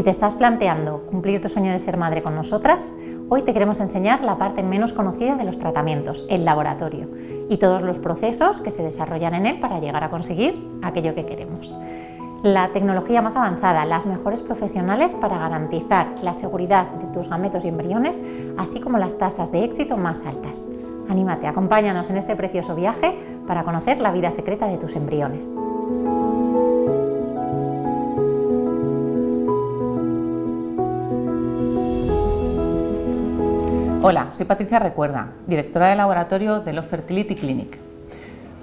te estás planteando cumplir tu sueño de ser madre con nosotras, hoy te queremos enseñar la parte menos conocida de los tratamientos, el laboratorio, y todos los procesos que se desarrollan en él para llegar a conseguir aquello que queremos. La tecnología más avanzada, las mejores profesionales para garantizar la seguridad de tus gametos y embriones, así como las tasas de éxito más altas. Anímate, acompáñanos en este precioso viaje para conocer la vida secreta de tus embriones. Hola, soy Patricia Recuerda, directora de laboratorio de Love Fertility Clinic.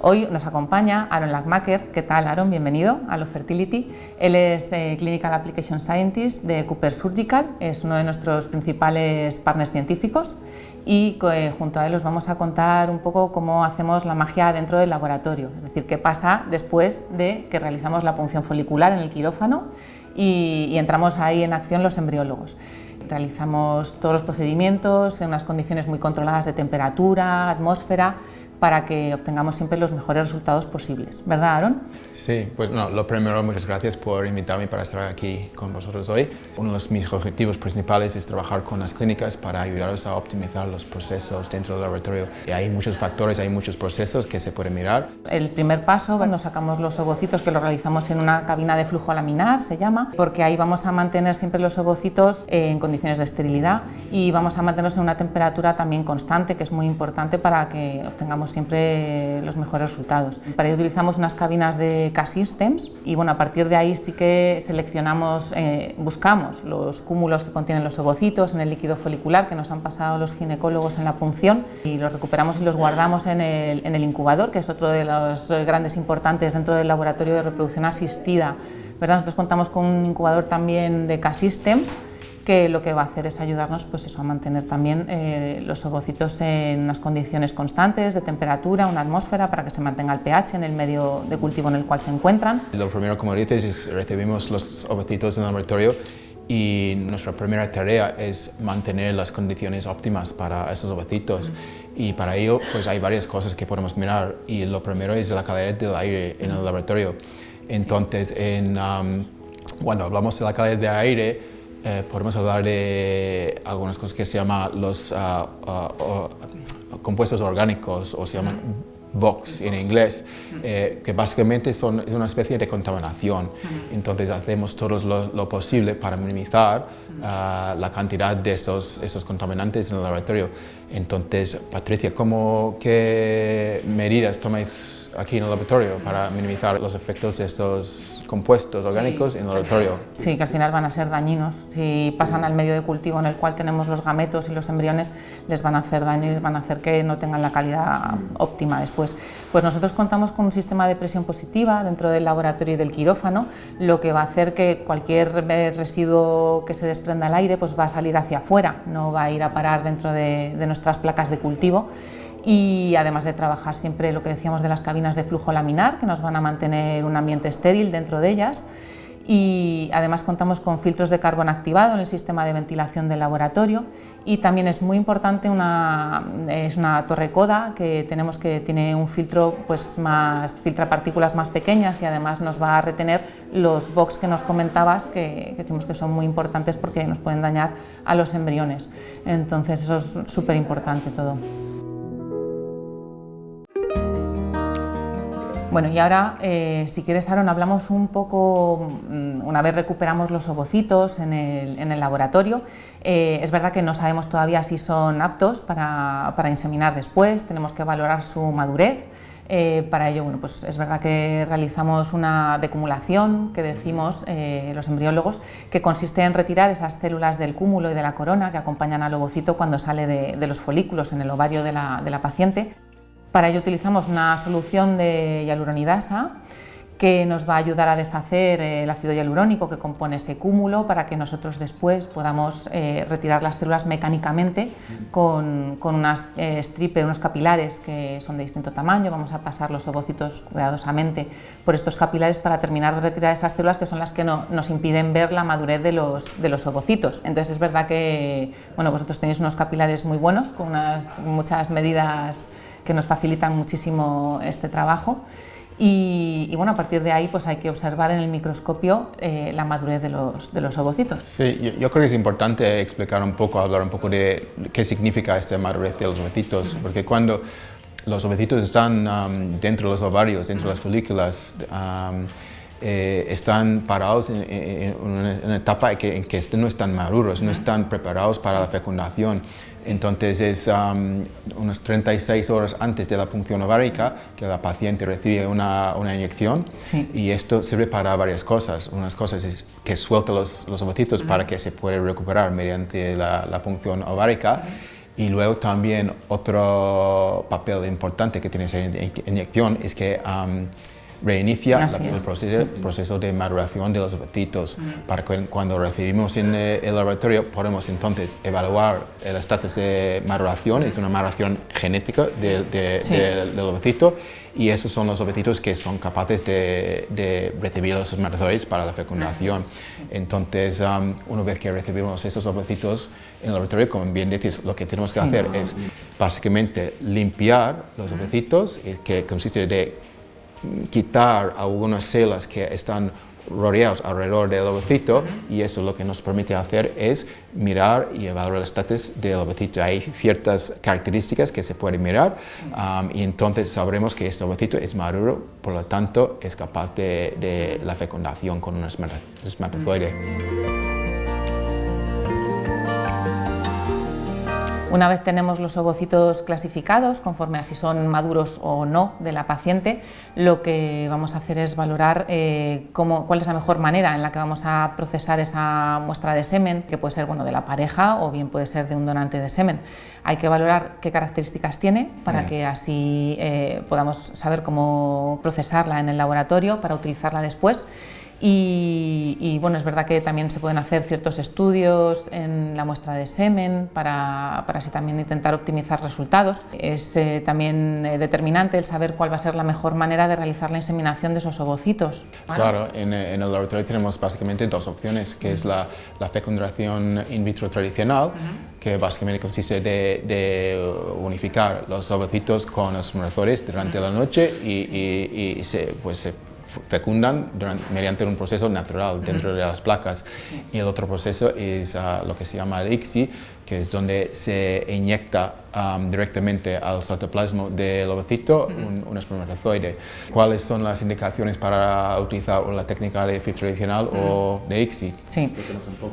Hoy nos acompaña Aaron Lackmaker. ¿Qué tal, Aaron? Bienvenido a Love Fertility. Él es Clinical Application Scientist de Cooper Surgical, es uno de nuestros principales partners científicos y junto a él os vamos a contar un poco cómo hacemos la magia dentro del laboratorio, es decir, qué pasa después de que realizamos la punción folicular en el quirófano y entramos ahí en acción los embriólogos. Realizamos todos los procedimientos en unas condiciones muy controladas de temperatura, atmósfera, para que obtengamos siempre los mejores resultados posibles. ¿Verdad, Aaron? Sí, pues no, lo primero, muchas gracias por invitarme para estar aquí con vosotros hoy. Uno de mis objetivos principales es trabajar con las clínicas para ayudarlos a optimizar los procesos dentro del laboratorio. Y hay muchos factores, hay muchos procesos que se pueden mirar. El primer paso, cuando sacamos los ovocitos, que lo realizamos en una cabina de flujo laminar, se llama, porque ahí vamos a mantener siempre los ovocitos en condiciones de esterilidad y vamos a mantenerlos en una temperatura también constante, que es muy importante para que obtengamos siempre los mejores resultados. Para ello utilizamos unas cabinas de K-Systems y bueno, a partir de ahí sí que seleccionamos, buscamos los cúmulos que contienen los ovocitos en el líquido folicular que nos han pasado los ginecólogos en la punción y los recuperamos y los guardamos en el incubador, que es otro de los grandes importantes dentro del laboratorio de reproducción asistida, ¿verdad? Nosotros contamos con un incubador también de K-Systems que lo que va a hacer es ayudarnos pues eso, a mantener también los ovocitos en unas condiciones constantes de temperatura, una atmósfera para que se mantenga el pH en el medio de cultivo en el cual se encuentran. Lo primero, como dices, es recibimos los ovocitos en el laboratorio y nuestra primera tarea es mantener las condiciones óptimas para esos ovocitos. Y para ello pues hay varias cosas que podemos mirar y lo primero es la calidad del aire en el laboratorio. Entonces, cuando hablamos de la calidad del aire, podemos hablar de algunas cosas que se llaman los compuestos orgánicos o se llaman VOCs en inglés, que básicamente es una especie de contaminación. Entonces hacemos todo lo posible para minimizar la cantidad de estos contaminantes en el laboratorio. Entonces, Patricia, ¿qué medidas tomáis aquí en el laboratorio para minimizar los efectos de estos compuestos orgánicos en el laboratorio? Sí, que al final van a ser dañinos. Si pasan al medio de cultivo en el cual tenemos los gametos y los embriones, les van a hacer daño y van a hacer que no tengan la calidad óptima después. Pues nosotros contamos con un sistema de presión positiva dentro del laboratorio y del quirófano, lo que va a hacer que cualquier residuo que se desprenda al aire pues va a salir hacia afuera, no va a ir a parar dentro de nuestras placas de cultivo. Y además de trabajar siempre lo que decíamos de las cabinas de flujo laminar, que nos van a mantener un ambiente estéril dentro de ellas, y además contamos con filtros de carbón activado en el sistema de ventilación del laboratorio y también es muy importante es una torre CODA que tenemos que tiene un filtro pues filtra partículas más pequeñas y además nos va a retener los VOCs que nos comentabas que decimos que son muy importantes porque nos pueden dañar a los embriones. Entonces eso es súper importante todo. Bueno, y ahora, si quieres, Aaron, hablamos un poco, una vez recuperamos los ovocitos en el laboratorio, es verdad que no sabemos todavía si son aptos para inseminar después, tenemos que valorar su madurez. Para ello, bueno, pues es verdad que realizamos una decumulación, que decimos los embriólogos, que consiste en retirar esas células del cúmulo y de la corona que acompañan al ovocito cuando sale de los folículos en el ovario de la paciente. Para ello utilizamos una solución de hialuronidasa que nos va a ayudar a deshacer el ácido hialurónico que compone ese cúmulo para que nosotros después podamos retirar las células mecánicamente con unas unos capilares que son de distinto tamaño. Vamos a pasar los ovocitos cuidadosamente por estos capilares para terminar de retirar esas células que son las que nos impiden ver la madurez de los ovocitos. Entonces es verdad que bueno, vosotros tenéis unos capilares muy buenos con muchas medidas que nos facilitan muchísimo este trabajo y bueno, a partir de ahí pues hay que observar en el microscopio la madurez de los ovocitos. Sí, yo creo que es importante explicar un poco, hablar un poco de qué significa esta madurez de los ovocitos, porque cuando los ovocitos están dentro de los ovarios, dentro de las folículas, están parados en una etapa en que no están maduros, no están preparados para la fecundación. Entonces es unas 36 horas antes de la punción ovárica que la paciente recibe una inyección, y esto sirve para varias cosas. Unas cosas es que suelta los ovocitos para que se pueda recuperar mediante la punción ovárica. Y luego también otro papel importante que tiene esa inyección es que reinicia el proceso de maduración de los ovocitos, para que cuando recibimos en el laboratorio podemos entonces evaluar el estatus de maduración. Es una maduración genética del ovocito, y esos son los ovocitos que son capaces de recibir los espermatozoides para la fecundación. Entonces, una vez que recibimos esos ovocitos en el laboratorio, como bien dices, lo que tenemos que hacer es básicamente limpiar los ovocitos, que consiste de quitar algunas células que están rodeados alrededor del ovocito, y eso lo que nos permite hacer es mirar y evaluar el estatus del ovocito. Hay ciertas características que se pueden mirar, y entonces sabremos que este ovocito es maduro, por lo tanto es capaz de la fecundación con un espermatozoide. Una vez tenemos los ovocitos clasificados, conforme a si son maduros o no de la paciente, lo que vamos a hacer es valorar cuál es la mejor manera en la que vamos a procesar esa muestra de semen, que puede ser de la pareja o bien puede ser de un donante de semen. Hay que valorar qué características tiene para que así podamos saber cómo procesarla en el laboratorio para utilizarla después. Y bueno, es verdad que también se pueden hacer ciertos estudios en la muestra de semen para así también intentar optimizar resultados. Es también determinante el saber cuál va a ser la mejor manera de realizar la inseminación de esos ovocitos. Claro, en el laboratorio tenemos básicamente dos opciones, que es la fecundación in vitro tradicional, que básicamente consiste de unificar los ovocitos con los espermatozoides durante la noche y se fecundan mediante un proceso natural dentro de las placas. Y el otro proceso es lo que se llama el ICSI, que es donde se inyecta directamente al cytoplasma del ovocito un espermatozoide. ¿Cuáles son las indicaciones para utilizar la técnica de FIV tradicional o de ICSI? Sí,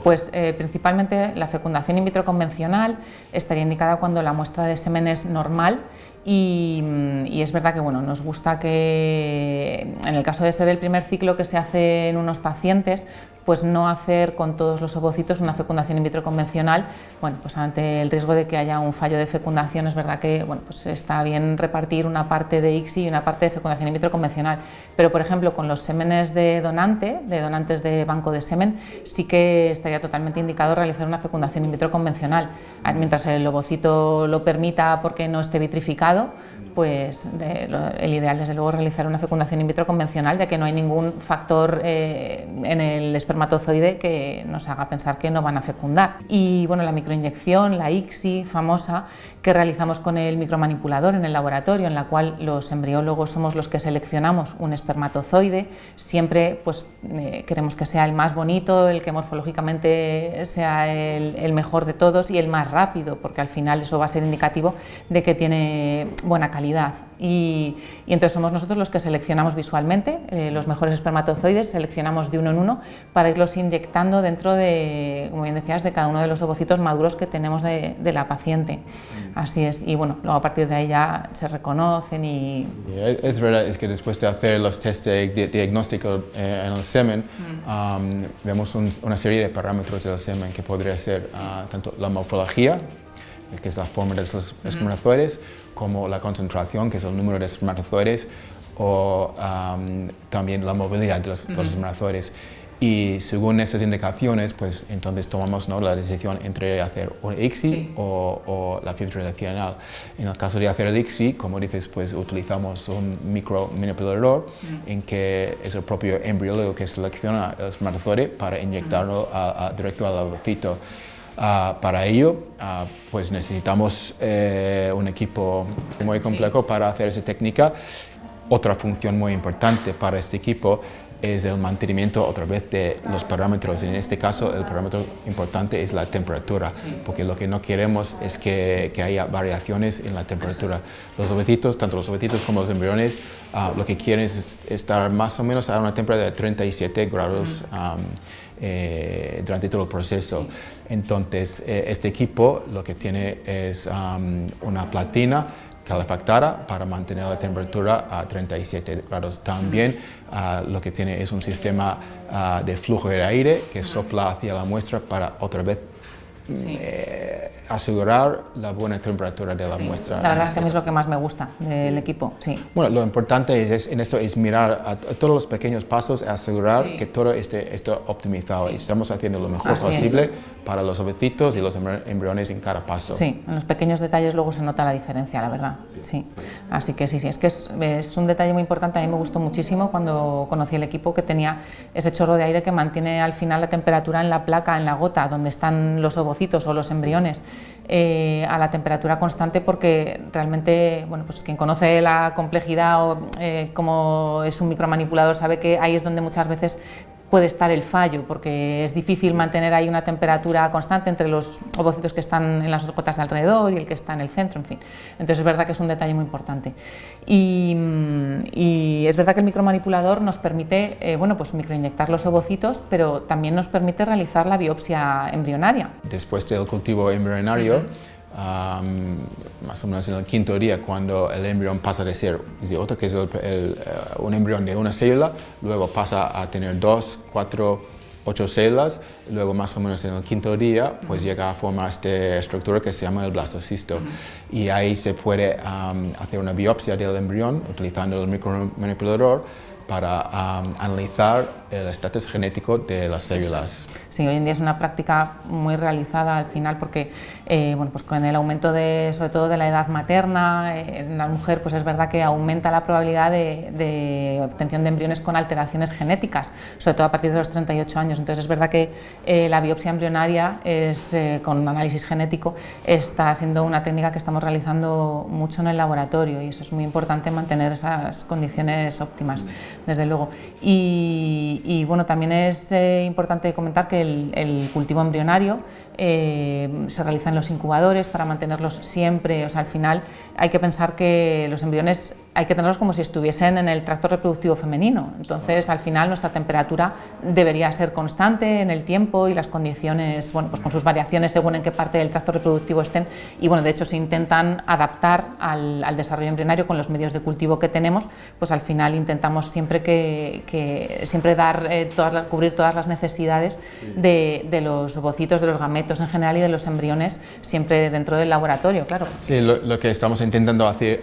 pues principalmente la fecundación in vitro convencional estaría indicada cuando la muestra de semen es normal. Y es verdad que nos gusta que en el caso de ser el primer ciclo que se hace en unos pacientes, pues no hacer con todos los ovocitos una fecundación in vitro convencional. Pues ante el riesgo de que haya un fallo de fecundación, es verdad que pues está bien repartir una parte de ICSI y una parte de fecundación in vitro convencional. Pero por ejemplo con los semenes de donantes de banco de semen, sí que estaría totalmente indicado realizar una fecundación in vitro convencional. Mientras el ovocito lo permita porque no esté vitrificado, pues el ideal desde luego es realizar una fecundación in vitro convencional, ya que no hay ningún factor en el espermatozoide que nos haga pensar que no van a fecundar. Y la microinyección, la ICSI famosa, que realizamos con el micromanipulador en el laboratorio, en la cual los embriólogos somos los que seleccionamos un espermatozoide. Siempre queremos que sea el más bonito, el que morfológicamente sea el mejor de todos y el más rápido, porque al final eso va a ser indicativo de que tiene buena calidad. Y entonces somos nosotros los que seleccionamos visualmente los mejores espermatozoides, seleccionamos de uno en uno para irlos inyectando dentro de, como bien decías, de cada uno de los ovocitos maduros que tenemos de la paciente. Así es, y luego a partir de ahí ya se reconocen y... Es verdad, es que después de hacer los test de diagnóstico en el semen, vemos una serie de parámetros del semen que podría ser tanto la morfología, que es la forma de los espermatozoides, como la concentración, que es el número de espermatozoides, o también la movilidad de los espermatozoides. Y según esas indicaciones, pues entonces tomamos la decisión entre hacer un ICSI o la FIV tradicional. En el caso de hacer el ICSI, como dices, pues utilizamos un micromanipulador en que es el propio embriólogo que selecciona el espermatozoide para inyectarlo directo al ovocito. Para ello, pues necesitamos un equipo muy complejo para hacer esa técnica. Otra función muy importante para este equipo es el mantenimiento otra vez de los parámetros. En este caso el parámetro importante es la temperatura, porque lo que no queremos es que haya variaciones en la temperatura. Los ovocitos, tanto los ovocitos como los embriones, lo que quieren es estar más o menos a una temperatura de 37 grados durante todo el proceso. Entonces este equipo lo que tiene es una platina calefactada para mantener la temperatura a 37 grados. También lo que tiene es un sistema de flujo de aire que sopla hacia la muestra para otra vez asegurar la buena temperatura de la muestra. La verdad es que a mí es lo que más me gusta del equipo. Bueno, lo importante en esto es mirar a todos los pequeños pasos, asegurar que todo esté optimizado y estamos haciendo lo mejor posible para los ovocitos y los embriones en cada paso. Sí, en los pequeños detalles luego se nota la diferencia, la verdad. Sí. Así que sí, es que es un detalle muy importante. A mí me gustó muchísimo cuando conocí el equipo que tenía ese chorro de aire que mantiene al final la temperatura en la placa, en la gota, donde están los ovocitos o los embriones, a la temperatura constante, porque realmente, bueno, pues quien conoce la complejidad o cómo es un micromanipulador sabe que ahí es donde muchas veces puede estar el fallo, porque es difícil mantener ahí una temperatura constante entre los ovocitos que están en las gotas de alrededor y el que está en el centro, en fin. Entonces es verdad que es un detalle muy importante. Y es verdad que el micromanipulador nos permite bueno, pues microinyectar los ovocitos, pero también nos permite realizar la biopsia embrionaria. Después del cultivo embrionario, más o menos en el quinto día, cuando el embrión pasa de ser otro, que es un embrión de una célula, luego pasa a tener 2, 4, 8 células, luego más o menos en el quinto día pues llega a formar esta estructura que se llama el blastocisto, y ahí se puede hacer una biopsia del embrión utilizando el micromanipulador para analizar el estatus genético de las células. Sí, hoy en día es una práctica muy realizada al final, porque bueno, pues con el aumento sobre todo de la edad materna en la mujer, pues es verdad que aumenta la probabilidad de obtención de embriones con alteraciones genéticas, sobre todo a partir de los 38 años. Entonces es verdad que la biopsia embrionaria con un análisis genético está siendo una técnica que estamos realizando mucho en el laboratorio, y eso es muy importante, mantener esas condiciones óptimas, desde luego. Y bueno, también es importante comentar que el cultivo embrionario se realiza en los incubadores para mantenerlos siempre, o sea, al final hay que pensar que los embriones hay que tenerlos como si estuviesen en el tracto reproductivo femenino. Entonces, al final nuestra temperatura debería ser constante en el tiempo, y las condiciones, bueno, pues con sus variaciones según en qué parte del tracto reproductivo estén, y bueno, de hecho se intentan adaptar al desarrollo embrionario con los medios de cultivo que tenemos, pues al final intentamos siempre siempre dar cubrir todas las necesidades de los ovocitos, de los gametos en general y de los embriones, siempre dentro del laboratorio, claro. Sí, lo que estamos intentando hacer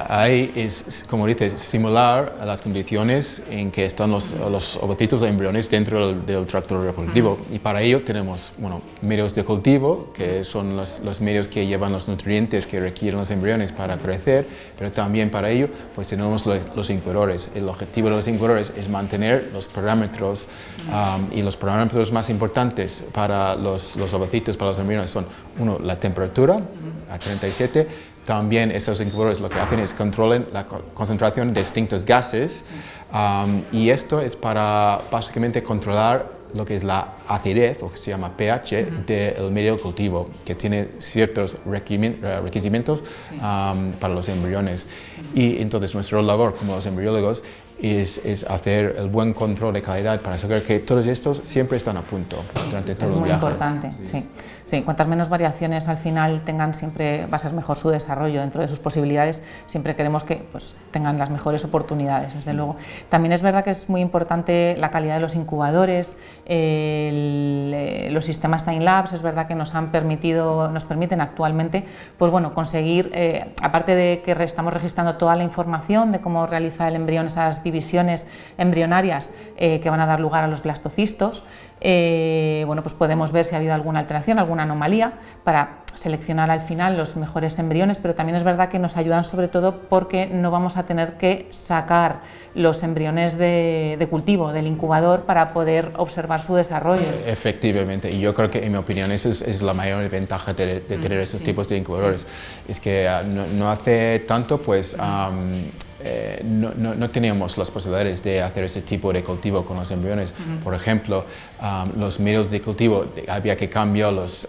ahí es, como dices, simular las condiciones en que están los ovocitos o embriones dentro del tracto reproductivo, y para ello tenemos, bueno, medios de cultivo, que son los medios que llevan los nutrientes que requieren los embriones para crecer, pero también para ello pues tenemos los incubadores. El objetivo de los incubadores es mantener los parámetros, y los parámetros más importantes para los ovocitos, para los embriones, son, uno, la temperatura a 37. También esos incubadores lo que hacen es controlan la concentración de distintos gases, y esto es para básicamente controlar lo que es la acidez, o que se llama pH, del medio de cultivo, que tiene ciertos requerimientos para los embriones. Y entonces nuestra labor como los embriólogos es hacer el buen control de calidad para asegurar que todos estos siempre están a punto durante todo el viaje. Es muy importante, sí. Sí, cuantas menos variaciones al final tengan, siempre va a ser mejor su desarrollo dentro de sus posibilidades. Siempre queremos que pues, tengan las mejores oportunidades, desde luego. También es verdad que es muy importante la calidad de los incubadores, los sistemas Time Labs. Es verdad que nos permiten actualmente, pues bueno, conseguir, aparte de que estamos registrando toda la información de cómo realiza el embrión esas divisiones embrionarias que van a dar lugar a los blastocistos, bueno, pues podemos ver si ha habido alguna alteración, alguna anomalía, para seleccionar al final los mejores embriones, pero también es verdad que nos ayudan sobre todo porque no vamos a tener que sacar los embriones de cultivo del incubador para poder observar su desarrollo. Efectivamente, y yo creo que, en mi opinión, esa es la mayor ventaja de tener esos tipos de incubadores. Es que no hace tanto, pues no teníamos las posibilidades de hacer ese tipo de cultivo con los embriones. Por ejemplo, los medios de cultivo había que cambiarlos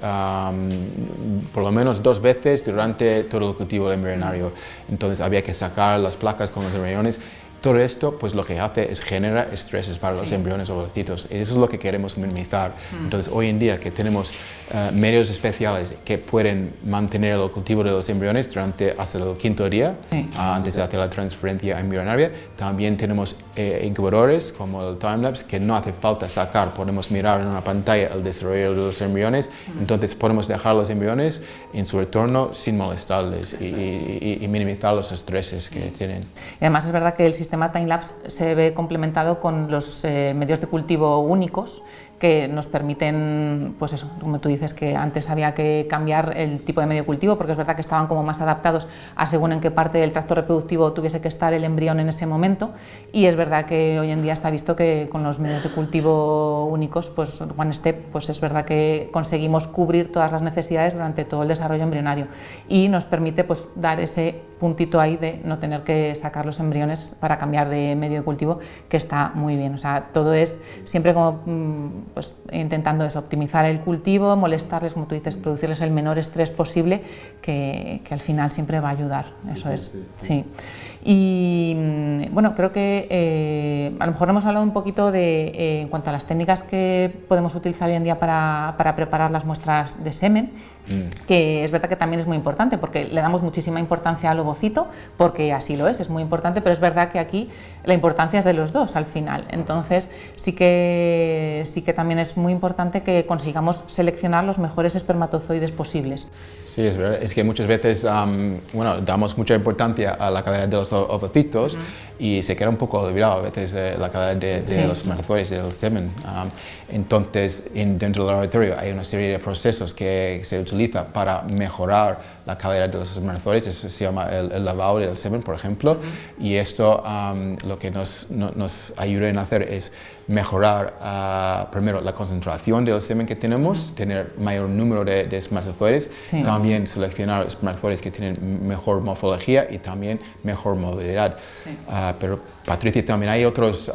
por lo menos 2 veces durante todo el cultivo embrionario. Entonces había que sacar las placas con los embriones. Todo esto, pues lo que hace es generar estreses para los embriones ovocitos. Y eso es lo que queremos minimizar. Entonces, hoy en día que tenemos medios especiales que pueden mantener el cultivo de los embriones durante hasta el 5º día, antes de hacer la transferencia embrionaria, también tenemos incubadores como el timelapse que no hace falta sacar, podemos mirar en una pantalla el desarrollo de los embriones, entonces podemos dejar los embriones en su entorno sin molestarles y minimizar los estreses que tienen. Y además es verdad que el sistema timelapse se ve complementado con los medios de cultivo únicos que nos permiten, pues eso, como tú dices, que antes había que cambiar el tipo de medio de cultivo porque es verdad que estaban como más adaptados a según en qué parte del tracto reproductivo tuviese que estar el embrión en ese momento, y es verdad que hoy en día está visto que con los medios de cultivo únicos, pues One Step, pues es verdad que conseguimos cubrir todas las necesidades durante todo el desarrollo embrionario y nos permite pues dar ese puntito ahí de no tener que sacar los embriones para cambiar de medio de cultivo, que está muy bien. O sea, todo es siempre como pues intentando eso, optimizar el cultivo, molestarles, como tú dices, producirles el menor estrés posible, que al final siempre va a ayudar. Eso es. Sí. Y bueno, creo que a lo mejor hemos hablado un poquito de en cuanto a las técnicas que podemos utilizar hoy en día para preparar las muestras de semen, que es verdad que también es muy importante porque le damos muchísima importancia al ovocito, porque así lo es muy importante, pero es verdad que aquí la importancia es de los dos al final. Entonces sí que también es muy importante que consigamos seleccionar los mejores espermatozoides posibles. Sí, es verdad. Es que muchas veces bueno, damos mucha importancia a la calidad de los ovocitos y se queda un poco olvidado a veces la calidad de los espermatozoides del semen. Entonces, dentro del laboratorio hay una serie de procesos que se utiliza para mejorar la calidad de los espermatozoides. Eso se llama el lavado del semen, por ejemplo, y esto lo que nos ayuda en hacer es mejorar primero la concentración del semen que tenemos, tener mayor número de espermatozoides, también seleccionar espermatozoides que tienen mejor morfología y también mejor movilidad. Pero Patricia, también hay otros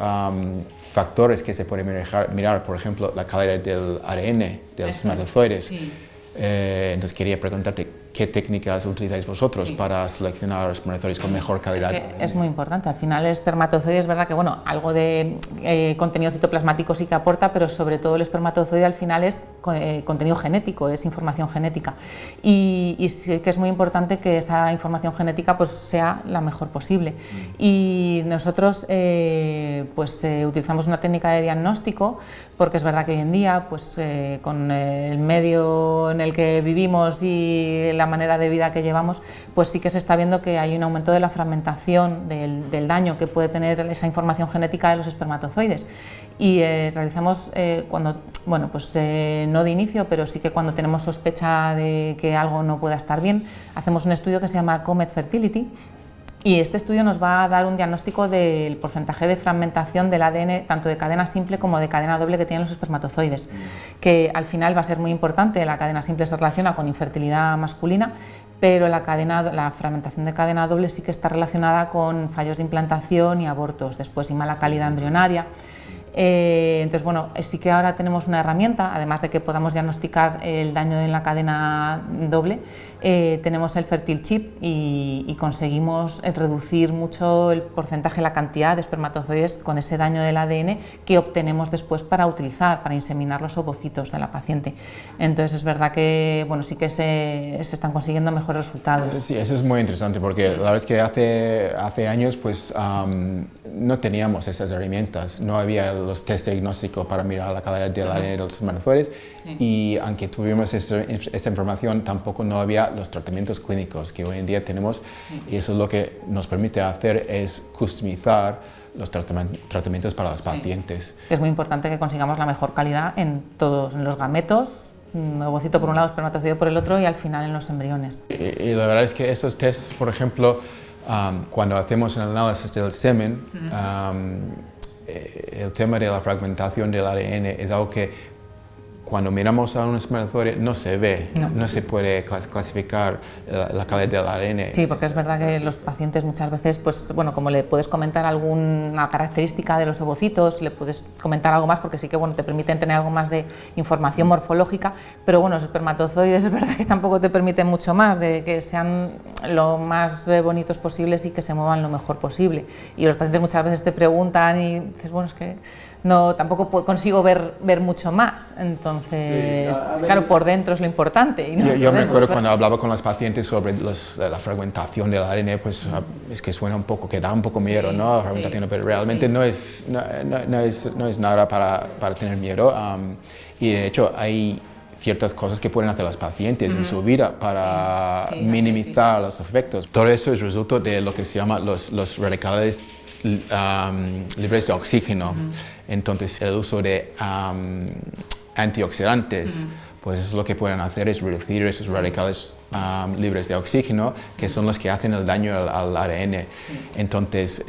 factores que se pueden mirar, por ejemplo, la calidad del ADN de los espermatozoides. Entonces quería preguntarte, ¿qué técnicas utilizáis vosotros para seleccionar espermatozoides con mejor calidad? Es muy importante. Al final el espermatozoide es verdad que bueno, algo de contenido citoplasmático sí que aporta, pero sobre todo el espermatozoide al final es contenido genético, es información genética. Y sí que es muy importante que esa información genética pues sea la mejor posible. Y nosotros pues utilizamos una técnica de diagnóstico porque es verdad que hoy en día pues con el medio en el que vivimos y la manera de vida que llevamos, pues sí que se está viendo que hay un aumento de la fragmentación del daño que puede tener esa información genética de los espermatozoides. Y realizamos cuando, bueno, pues no de inicio, pero sí que cuando tenemos sospecha de que algo no pueda estar bien, hacemos un estudio que se llama Comet Fertility. Y este estudio nos va a dar un diagnóstico del porcentaje de fragmentación del ADN, tanto de cadena simple como de cadena doble que tienen los espermatozoides, que al final va a ser muy importante. La cadena simple se relaciona con infertilidad masculina, pero la fragmentación de cadena doble sí que está relacionada con fallos de implantación y abortos después y mala calidad embrionaria. Entonces, bueno, sí que ahora tenemos una herramienta, además de que podamos diagnosticar el daño en la cadena doble, tenemos el Fertil Chip y conseguimos reducir mucho el porcentaje, la cantidad de espermatozoides con ese daño del ADN que obtenemos después para utilizar, para inseminar los ovocitos de la paciente. Entonces es verdad que bueno, sí que se están consiguiendo mejores resultados. Sí, eso es muy interesante porque la verdad es que hace años pues no teníamos esas herramientas, no había los test diagnósticos para mirar la calidad del ADN de los espermatozoides y aunque tuvimos esta información tampoco no había los tratamientos clínicos que hoy en día tenemos y eso es lo que nos permite hacer es customizar los tratamientos para los pacientes. Es muy importante que consigamos la mejor calidad en todos, en los gametos, ovocito por un lado, espermatozoide por el otro y al final en los embriones. Y la verdad es que estos tests, por ejemplo, cuando hacemos el análisis del semen, el tema de la fragmentación del ADN es algo que cuando miramos a un espermatozoide no se ve, no se puede clasificar la calidad del ADN. Sí, porque es verdad que los pacientes muchas veces, pues bueno, como le puedes comentar alguna característica de los ovocitos, le puedes comentar algo más porque sí que bueno, te permiten tener algo más de información morfológica, pero bueno, los espermatozoides es verdad que tampoco te permiten mucho más, de que sean lo más bonitos posibles y que se muevan lo mejor posible. Y los pacientes muchas veces te preguntan y dices, bueno, es que no, tampoco consigo ver mucho más, entonces, sí, claro, por dentro es lo importante. Y no yo me acuerdo cuando hablaba con los pacientes sobre la fragmentación del ADN, pues es que suena un poco, que da un poco miedo, ¿no? La fragmentación, pero realmente no es nada para tener miedo, y de hecho hay ciertas cosas que pueden hacer los pacientes en su vida para minimizar los efectos. Todo eso es resultado de lo que se llama los radicales libres de oxígeno. Entonces el uso de antioxidantes, pues es lo que pueden hacer es reducir esos radicales libres de oxígeno, que son los que hacen el daño al ADN. Entonces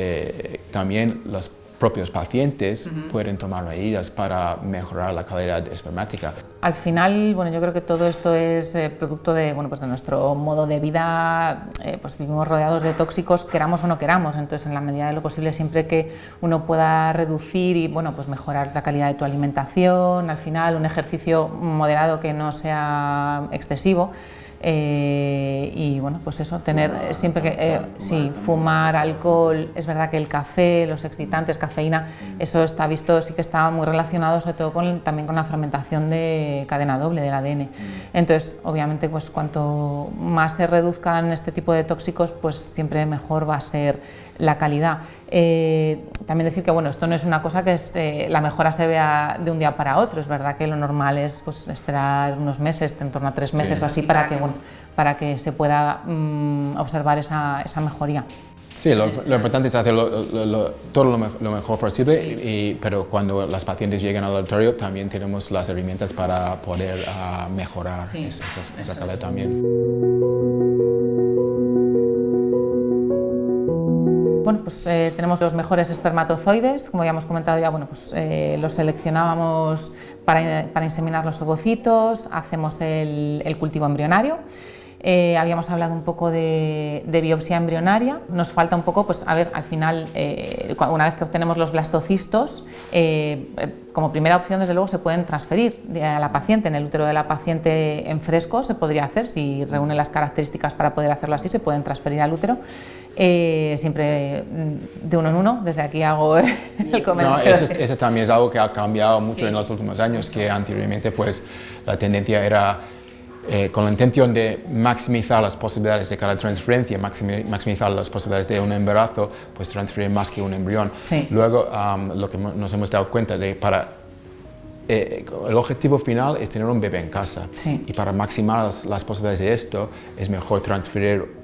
también los propios pacientes pueden tomar medidas para mejorar la calidad espermática. Al final, bueno, yo creo que todo esto es producto de, bueno, pues de nuestro modo de vida, pues vivimos rodeados de tóxicos, queramos o no queramos, entonces en la medida de lo posible siempre que uno pueda reducir y bueno, pues mejorar la calidad de tu alimentación, al final un ejercicio moderado que no sea excesivo. Y bueno, pues eso, tener siempre que sí, fumar, alcohol, es verdad que el café, los excitantes, cafeína, eso está visto, sí que está muy relacionado sobre todo también con la fragmentación de cadena doble del ADN. Entonces, obviamente, pues cuanto más se reduzcan este tipo de tóxicos, pues siempre mejor va a ser la calidad. También decir que bueno, esto no es una cosa que la mejora se vea de un día para otro, es verdad que lo normal es pues, esperar unos meses, en torno a 3 meses o así, para que se pueda observar esa mejoría. Sí, lo importante es hacer todo lo mejor posible, pero cuando los pacientes llegan al laboratorio también tenemos las herramientas para poder mejorar esa calidad también. Bueno, pues tenemos los mejores espermatozoides, como ya hemos comentado ya, bueno, pues los seleccionábamos para inseminar los ovocitos, hacemos el cultivo embrionario. Habíamos hablado un poco de biopsia embrionaria, nos falta un poco, pues a ver, al final, una vez que obtenemos los blastocistos, como primera opción desde luego se pueden transferir a la paciente, en el útero de la paciente en fresco se podría hacer, si reúne las características para poder hacerlo así, se pueden transferir al útero, siempre de uno en uno, desde aquí hago el comentario. No, eso también es algo que ha cambiado mucho en los últimos años, que anteriormente pues la tendencia era con la intención de maximizar las posibilidades de cada transferencia, maximizar las posibilidades de un embarazo, pues transferir más que un embrión. Sí. Luego, lo que nos hemos dado cuenta de el objetivo final es tener un bebé en casa, y para maximizar las posibilidades de esto es mejor transferir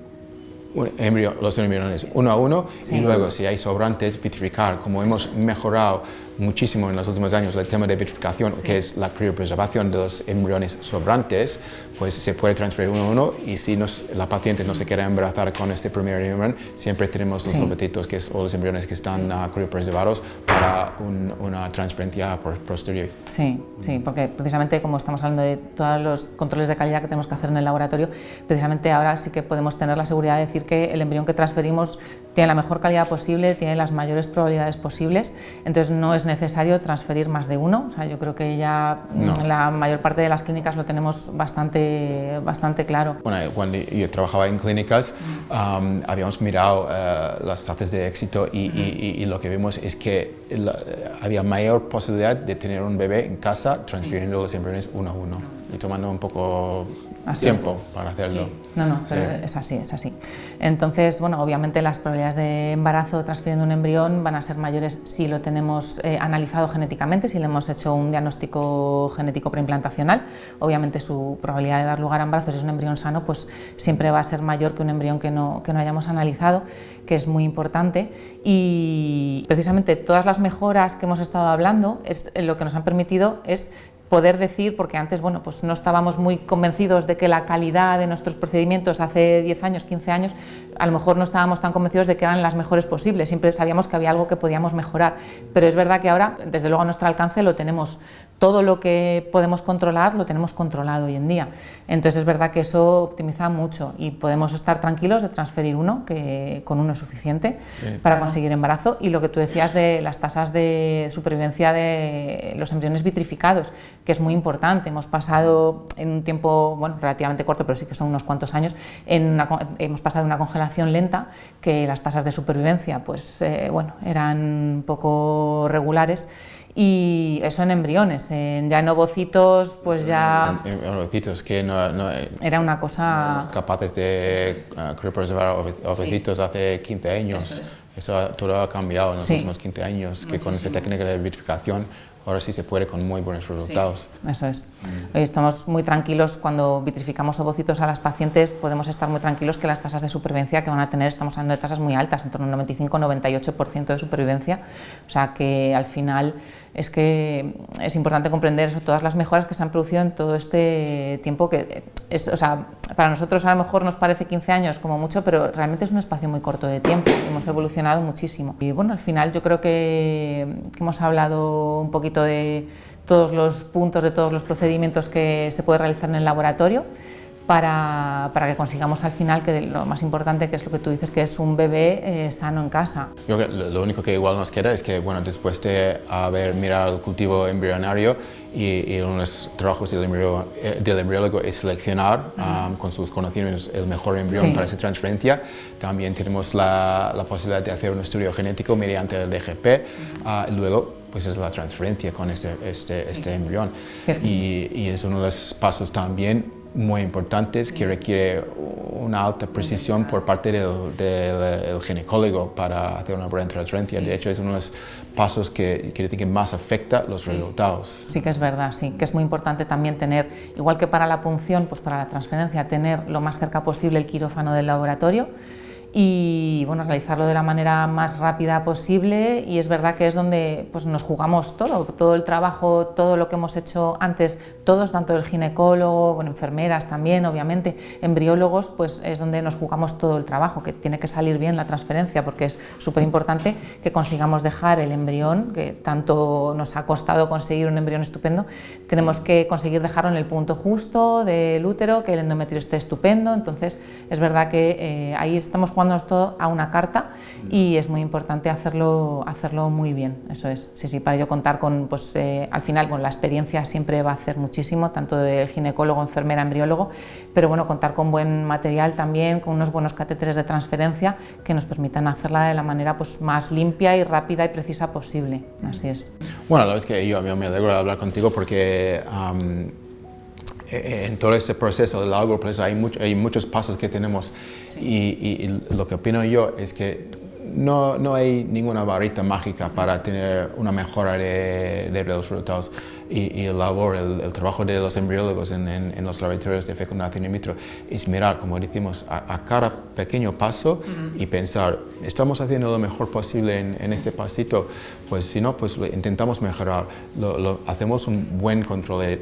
los embriones uno a uno, y luego si hay sobrantes, vitrificar. Como hemos mejorado muchísimo en los últimos años el tema de vitrificación, que es la criopreservación de los embriones sobrantes, pues se puede transferir uno a uno, y si la paciente no se quiere embarazar con este primer embrión, siempre tenemos los ovocitos o los embriones que están criopreservados para una transferencia posterior. Sí, porque precisamente como estamos hablando de todos los controles de calidad que tenemos que hacer en el laboratorio, precisamente ahora sí que podemos tener la seguridad de decir que el embrión que transferimos tiene la mejor calidad posible, tiene las mayores probabilidades posibles, entonces no es necesario transferir más de uno. O sea, yo creo que ya la mayor parte de las clínicas lo tenemos bastante claro. Bueno, cuando yo trabajaba en clínicas, habíamos mirado las tasas de éxito y lo que vimos es que había mayor posibilidad de tener un bebé en casa transfiriendo los embriones uno a uno y tomando un poco tiempo para hacerlo. Sí. Pero es así. Entonces, bueno, obviamente las probabilidades de embarazo transfiriendo un embrión van a ser mayores si lo tenemos analizado genéticamente, si le hemos hecho un diagnóstico genético preimplantacional. Obviamente su probabilidad de dar lugar a embarazo, si es un embrión sano, pues siempre va a ser mayor que un embrión que no hayamos analizado, que es muy importante. Y precisamente todas las mejoras que hemos estado hablando lo que nos han permitido es poder decir, porque antes bueno, pues no estábamos muy convencidos de que la calidad de nuestros procedimientos hace 10 años, 15 años, a lo mejor no estábamos tan convencidos de que eran las mejores posibles, siempre sabíamos que había algo que podíamos mejorar, pero es verdad que ahora, desde luego a nuestro alcance, lo tenemos, todo lo que podemos controlar lo tenemos controlado hoy en día, entonces es verdad que eso optimiza mucho y podemos estar tranquilos de transferir uno, que con uno es suficiente para conseguir embarazo. Y lo que tú decías de las tasas de supervivencia de los embriones vitrificados, que es muy importante, hemos pasado en un tiempo bueno, relativamente corto, pero sí que son unos cuantos años, hemos pasado de una congelación lenta, que las tasas de supervivencia pues, bueno, eran poco regulares, y eso en embriones, ya en ovocitos pues ya... En ovocitos que no era una cosa... No capaces de preservar ovocitos hace 15 años. Eso todo ha cambiado en los últimos 15 años, que con esa técnica de vitrificación ahora sí se puede con muy buenos resultados. Sí, eso es. Hoy estamos muy tranquilos cuando vitrificamos ovocitos a las pacientes, podemos estar muy tranquilos que las tasas de supervivencia que van a tener, estamos hablando de tasas muy altas, en torno al 95-98% de supervivencia, o sea que al final es que es importante comprender eso, todas las mejoras que se han producido en todo este tiempo, que es, o sea, para nosotros a lo mejor nos parece 15 años como mucho, pero realmente es un espacio muy corto de tiempo, hemos evolucionado muchísimo. Y bueno, al final yo creo que hemos hablado un poquito de todos los puntos, de todos los procedimientos que se puede realizar en el laboratorio para que consigamos al final que lo más importante, que es lo que tú dices, que es un bebé sano en casa. Yo creo que lo único que igual nos queda es que bueno, después de haber mirado el cultivo embrionario y unos trabajos del embriólogo es seleccionar con sus conocimientos el mejor embrión para esa transferencia. También tenemos la posibilidad de hacer un estudio genético mediante el DGP, luego pues es la transferencia con este embrión y es uno de los pasos también muy importantes que requiere una alta precisión por parte del ginecólogo para hacer una buena transferencia. De hecho, es uno de los pasos que más afecta los resultados. Sí que es verdad, sí, que es muy importante también tener, igual que para la punción, pues para la transferencia, tener lo más cerca posible el quirófano del laboratorio y bueno, realizarlo de la manera más rápida posible, y es verdad que es donde pues, nos jugamos todo el trabajo, todo lo que hemos hecho antes, todos, tanto el ginecólogo, bueno, enfermeras también, obviamente, embriólogos, pues es donde nos jugamos todo el trabajo, que tiene que salir bien la transferencia, porque es súper importante que consigamos dejar el embrión, que tanto nos ha costado conseguir un embrión estupendo, tenemos que conseguir dejarlo en el punto justo del útero, que el endometrio esté estupendo, entonces es verdad que ahí estamos jugando todo a una carta y es muy importante hacerlo muy bien, eso es, sí, para ello contar con, pues al final, bueno, la experiencia siempre va a hacer muchísimo, tanto de ginecólogo, enfermera, embriólogo, pero bueno, contar con buen material también, con unos buenos catéteres de transferencia que nos permitan hacerla de la manera pues, más limpia y rápida y precisa posible, así es. Bueno, la verdad es que yo me alegro de hablar contigo porque en todo este proceso de largo proceso hay muchos pasos que tenemos y lo que opino yo es que no hay ninguna varita mágica para tener una mejora de los resultados y el trabajo de los embriólogos en los laboratorios de fecundación in vitro es mirar, como decimos, a cada pequeño paso y pensar, ¿estamos haciendo lo mejor posible en este pasito? Pues si no, pues intentamos mejorar, hacemos un buen control,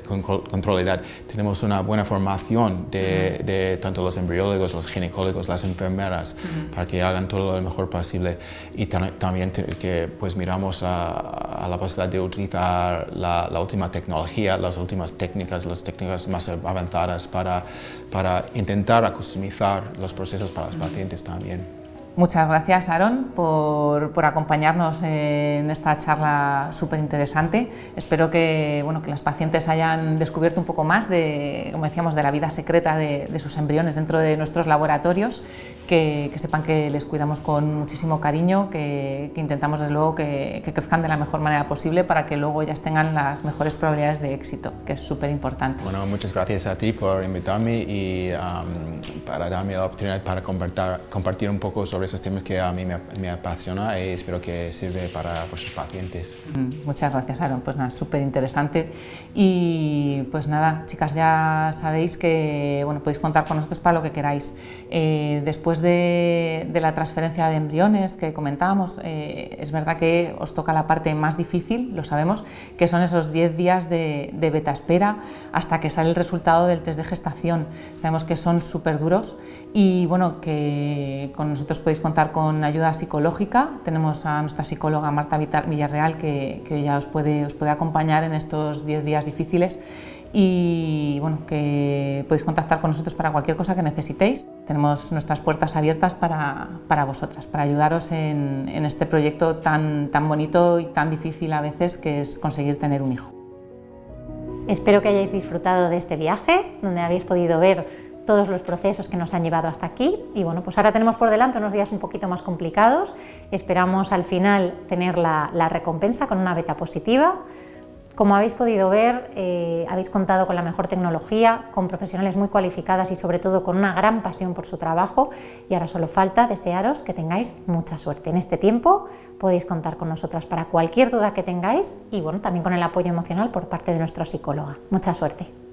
tenemos una buena formación de tanto los embriólogos, los ginecólogos, las enfermeras, para que hagan todo lo mejor posible y también que pues miramos a la posibilidad de utilizar la última tecnología, las últimas técnicas, las técnicas más avanzadas para intentar customizar los procesos para los pacientes también. Muchas gracias, Aaron, por acompañarnos en esta charla súper interesante. Espero que, bueno, que las pacientes hayan descubierto un poco más de, como decíamos, de la vida secreta de sus embriones dentro de nuestros laboratorios, que sepan que les cuidamos con muchísimo cariño, que intentamos desde luego que crezcan de la mejor manera posible para que luego ellas tengan las mejores probabilidades de éxito, que es súper importante. Bueno, muchas gracias a ti por invitarme y para darme la oportunidad para compartir un poco sobre sobre esos temas que a mí me apasiona y espero que sirva para vuestros pacientes. Muchas gracias, Aaron. Pues nada, súper interesante. Y pues nada, chicas, ya sabéis que bueno, podéis contar con nosotros para lo que queráis. Después de la transferencia de embriones que comentábamos, es verdad que os toca la parte más difícil, lo sabemos, que son esos 10 días de beta espera hasta que sale el resultado del test de gestación. Sabemos que son súper duros y bueno, que con nosotros podéis contar con ayuda psicológica. Tenemos a nuestra psicóloga Marta Villarreal que ya os puede acompañar en estos 10 días difíciles y bueno, que podéis contactar con nosotros para cualquier cosa que necesitéis. Tenemos nuestras puertas abiertas para vosotras, para ayudaros en este proyecto tan bonito y tan difícil a veces que es conseguir tener un hijo. Espero que hayáis disfrutado de este viaje, donde habéis podido ver todos los procesos que nos han llevado hasta aquí y bueno, pues ahora tenemos por delante unos días un poquito más complicados. Esperamos al final tener la recompensa con una beta positiva. Como habéis podido ver, habéis contado con la mejor tecnología, con profesionales muy cualificadas y sobre todo con una gran pasión por su trabajo y ahora solo falta desearos que tengáis mucha suerte. En este tiempo podéis contar con nosotras para cualquier duda que tengáis y bueno, también con el apoyo emocional por parte de nuestra psicóloga. Mucha suerte.